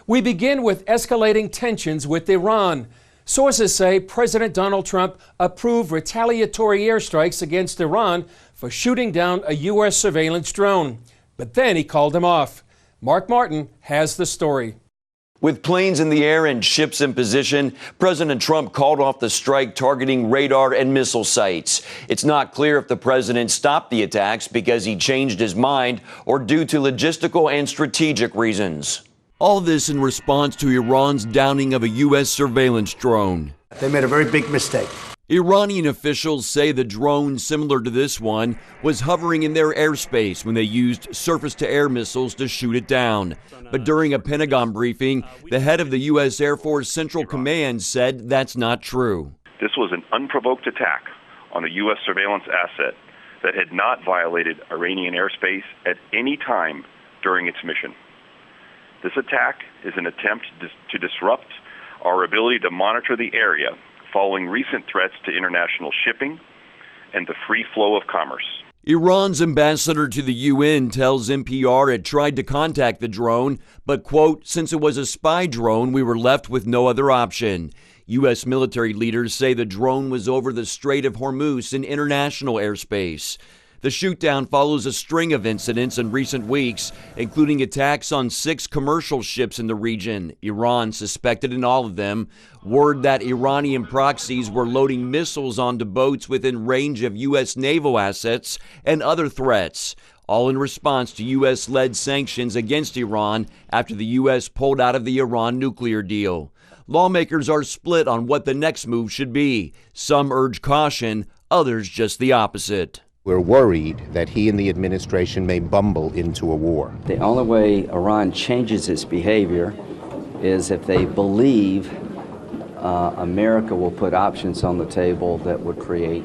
We begin with escalating tensions with Iran. Sources say President Donald Trump approved retaliatory airstrikes against Iran for shooting down a U.S. surveillance drone. But then he called them off. Mark Martin has the story. With planes in the air and ships in position, President Trump called off the strike targeting radar and missile sites. It's not clear if the president stopped the attacks because he changed his mind or due to logistical and strategic reasons. All this in response to Iran's downing of a U.S. surveillance drone. They made a very big mistake. Iranian officials say the drone, similar to this one, was hovering in their airspace when they used surface-to-air missiles to shoot it down. But during a Pentagon briefing, the head of the U.S. Air Force Central Command said that's not true. This was an unprovoked attack on a U.S. surveillance asset that had not violated Iranian airspace at any time during its mission. This attack is an attempt to disrupt our ability to monitor the area following recent threats to international shipping and the free flow of commerce. Iran's ambassador to the UN tells NPR it tried to contact the drone, but, quote, since it was a spy drone, we were left with no other option. U.S. military leaders say the drone was over the Strait of Hormuz in international airspace. The shootdown follows a string of incidents in recent weeks, including attacks on 6 commercial ships in the region, Iran suspected in all of them. Word that Iranian proxies were loading missiles onto boats within range of U.S. naval assets and other threats, all in response to U.S.-led sanctions against Iran after the U.S. pulled out of the Iran nuclear deal. Lawmakers are split on what the next move should be. Some urge caution, others just the opposite. We're worried that he and the administration may bumble into a war. The only way Iran changes its behavior is if they believe America will put options on the table that would create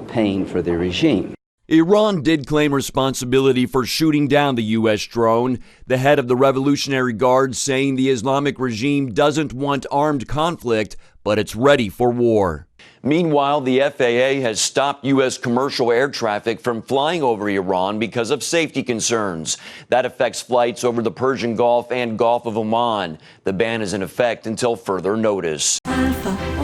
pain for the regime. Iran did claim responsibility for shooting down the U.S. drone. The head of the Revolutionary Guard saying the Islamic regime doesn't want armed conflict, but it's ready for war. Meanwhile, the FAA has stopped U.S. commercial air traffic from flying over Iran because of safety concerns. That affects flights over the Persian Gulf and Gulf of Oman. The ban is in effect until further notice. Alpha.